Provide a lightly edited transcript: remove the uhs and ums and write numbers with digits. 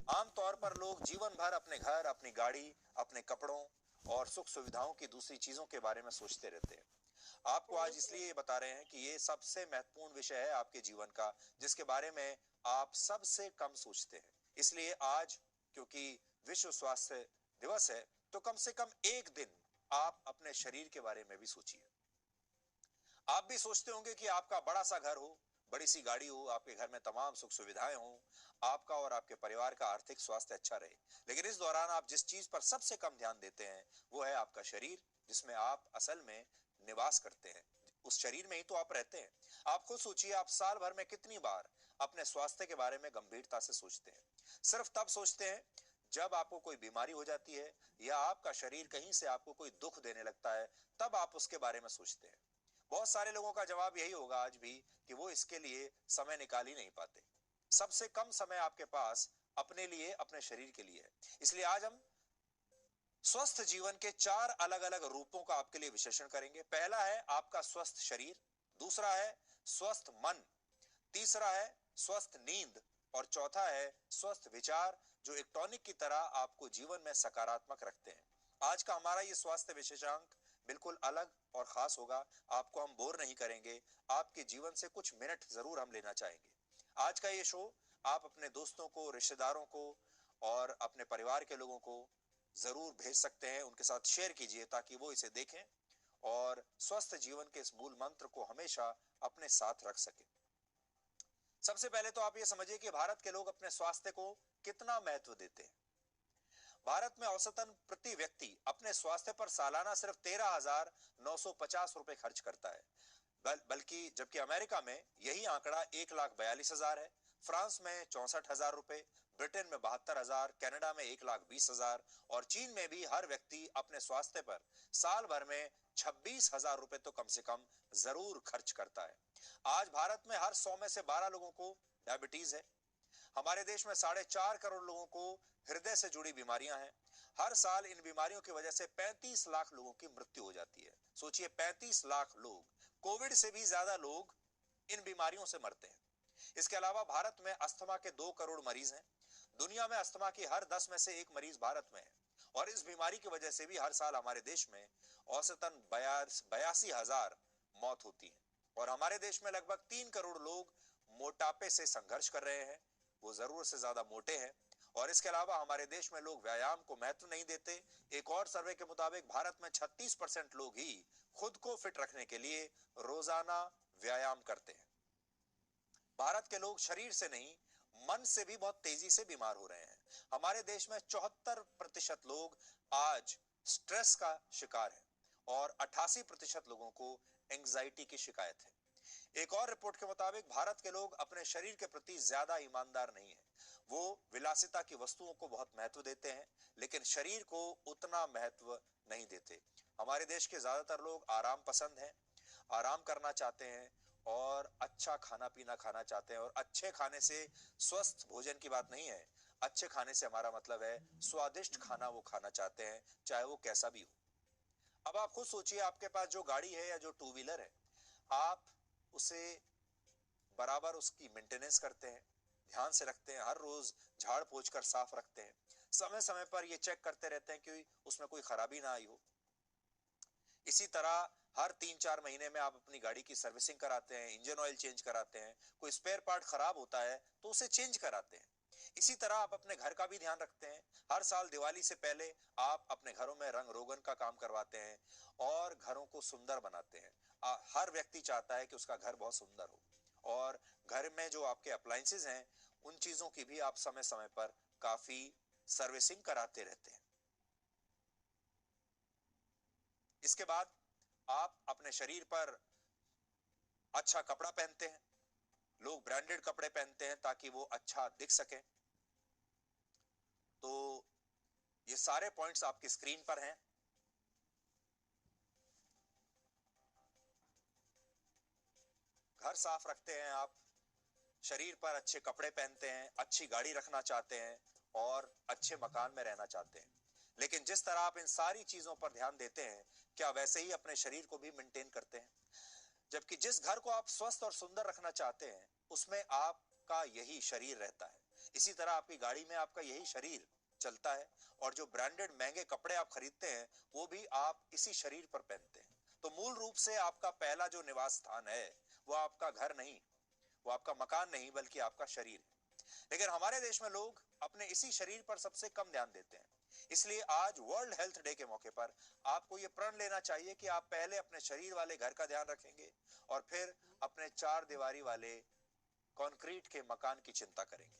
आमतौर पर लोग जीवन भर अपने घर, अपनी गाड़ी, अपने कपड़ों और सुख सुविधाओं की दूसरी चीजों के बारे में सोचते रहते हैं। आपको आज इसलिए ये बता रहे हैं कि ये सबसे महत्वपूर्ण विषय है आपके जीवन का, जिसके बारे में आप सबसे कम सोचते हैं। इसलिए आज, क्योंकि विश्व स्वास्थ्य दिवस है, तो कम से कम एक दिन आप अपने शरीर के बारे में भी सोचिए। आप भी सोचते होंगे कि आपका बड़ा सा घर हो, बड़ी सी गाड़ी हो, आपके घर में तमाम सुख सुविधाएं हों, आपका और आपके परिवार का आर्थिक स्वास्थ्य अच्छा रहे। लेकिन इस दौरान आप जिस चीज पर सबसे कम ध्यान देते हैं वो है आपका शरीर, जिसमें आप असल में निवास करते हैं। उस शरीर में ही तो आप रहते हैं। आप खुद सोचिए, आप साल भर में कितनी बार अपने स्वास्थ्य के बारे में गंभीरता से सोचते हैं। सिर्फ तब सोचते हैं जब आपको कोई बीमारी हो जाती है या आपका शरीर कहीं से आपको कोई दुख देने लगता है, तब आप उसके बारे में सोचते हैं। बहुत सारे लोगों का जवाब यही होगा आज भी कि वो इसके लिए समय निकाल ही नहीं पाते। सबसे कम समय आपके पास अपने लिए, अपने शरीर के लिए है। इसलिए आज हम स्वस्थ जीवन के 4 अलग-अलग रूपों का आपके लिए विश्लेषण करेंगे। पहला है आपका स्वस्थ शरीर, दूसरा है स्वस्थ मन, तीसरा है स्वस्थ नींद और चौथा है स्वस्थ विचार, जो एक टॉनिक की तरह आपको जीवन में सकारात्मक रखते हैं। आज का हमारा ये स्वास्थ्य विशेषांक बिल्कुल अलग और खास होगा। आपको हम बोर नहीं करेंगे, आपके जीवन से कुछ मिनट जरूर हम लेना चाहेंगे। आज का ये शो आप अपने दोस्तों को, रिश्तेदारों को और अपने परिवार के लोगों को जरूर भेज सकते हैं, उनके साथ शेयर कीजिए ताकि वो इसे देखें और स्वस्थ जीवन के इस मूल मंत्र को हमेशा अपने साथ रख सके। सबसे पहले तो आप ये समझिए कि भारत के लोग अपने स्वास्थ्य को कितना महत्व देते हैं। भारत में औसतन प्रति व्यक्ति अपने स्वास्थ्य पर सालाना सिर्फ 13,950 रुपए खर्च करता है। बल्कि जबकि अमेरिका में यही आंकड़ा 1,42,000 है, फ्रांस में 64,000 रुपए, ब्रिटेन में 72,000, कनाडा में 1,20,000 और चीन में भी हर व्यक्ति अपने स्वास्थ्य पर साल भर में 26,000 रुपए तो कम से कम जरूर खर्च करता है। आज भारत में हर 100 में से 12 लोगों को डायबिटीज है। हमारे देश में 4.5 करोड़ लोगों को हृदय से जुड़ी बीमारियां हैं। हर साल इन बीमारियों की वजह से 35 लाख लोगों की मृत्यु हो जाती है। सोचिए, 35 लाख लोग, कोविड से भी ज्यादा लोग इन बीमारियों से मरते हैं। इसके अलावा भारत में अस्थमा के 2 करोड़ मरीज हैं। दुनिया में अस्थमा की हर 10 में से एक मरीज भारत में है और इस बीमारी की वजह से भी हर साल हमारे देश में औसतन 82,000 मौत होती है। और हमारे देश में लगभग 3 करोड़ लोग मोटापे से संघर्ष कर रहे हैं, वो जरूरत से ज्यादा मोटे हैं। और इसके अलावा हमारे देश में लोग व्यायाम को महत्व नहीं देते। एक और सर्वे के मुताबिक भारत में 36% लोग ही खुद को फिट रखने के लिए रोजाना व्यायाम करते हैं। भारत के लोग शरीर से नहीं, मन से भी बहुत तेजी से बीमार हो रहे हैं। हमारे देश में 74% लोग आज स्ट्रेस का शिकार हैं और 88% लोगों को एंजाइटी की शिकायत है। एक और रिपोर्ट के मुताबिक भारत के लोग अपने शरीर के प्रति ज्यादा ईमानदार नहीं हैं। वो विलासिता की वस्तुओं को बहुत महत्व देते हैं, लेकिन शरीर को उतना महत्व नहीं देते। हमारे देश के ज्यादातर लोग आराम पसंद हैं, आराम करना चाहते हैं और अच्छा खाना पीना खाना चाहते हैं। और अच्छे खाने से स्वस्थ भोजन की बात नहीं है। अच्छे खाने से हमारा मतलब है स्वादिष्ट खाना वो खाना चाहते हैं, चाहे वो कैसा भी हो। अब आप खुद सोचिए, आपके पास जो गाड़ी है या जो टू व्हीलर है, आप उसे बराबर उसकी मेंटेनेंस करते हैं, ध्यान से रखते हैं, हर रोज झाड़ पोंछ कर साफ रखते हैं, समय समय पर ये चेक करते रहते हैं कि उसमें कोई खराबी ना आई हो। इसी तरह हर 3-4 महीने में आप अपनी गाड़ी की सर्विसिंग कराते हैं, इंजन ऑयल चेंज कराते हैं, कोई स्पेयर पार्ट खराब होता है तो उसे चेंज कराते हैं। इसी तरह आप अपने घर का भी ध्यान रखते हैं। हर साल दिवाली से पहले आप अपने घरों में रंग रोगन का काम करवाते हैं और घरों को सुंदर बनाते हैं। हर व्यक्ति चाहता है कि उसका घर बहुत सुंदर हो और घर में जो आपके अप्लायंसेस हैं, उन चीजों की भी आप समय समय पर काफी सर्विसिंग कराते रहते हैं। इसके बाद आप अपने शरीर पर अच्छा कपड़ा पहनते हैं। लोग ब्रांडेड कपड़े पहनते हैं ताकि वो अच्छा दिख सके। तो ये सारे पॉइंट्स आपकी स्क्रीन पर हैं। घर साफ रखते हैं आप, शरीर पर अच्छे कपड़े पहनते हैं, अच्छी गाड़ी रखना चाहते हैं और अच्छे मकान में रहना चाहते हैं। लेकिन जिस तरह आप इन सारी चीजों पर ध्यान देते हैं, क्या वैसे ही अपने शरीर को भी मेंटेन करते हैं? जबकि जिस घर को आप स्वस्थ और सुंदर रखना चाहते हैं, उसमें आपका यही शरीर रहता है। इसी तरह आपकी गाड़ी में आपका यही शरीर चलता है, और जो ब्रांडेड महंगे कपड़े आप खरीदते हैं वो भी आप इसी शरीर पर पहनते हैं। तो मूल रूप से आपका पहला जो निवास स्थान है वो आपका घर नहीं, वो आपका मकान नहीं, बल्कि आपका शरीर है। लेकिन हमारे देश में लोग अपने इसी शरीर पर सबसे कम ध्यान देते हैं। इसलिए आज वर्ल्ड हेल्थ डे के मौके पर आपको यह प्रण लेना चाहिए कि आप पहले अपने शरीर वाले घर का ध्यान रखेंगे और फिर अपने चार दीवारी वाले कंक्रीट के मकान की चिंता करेंगे।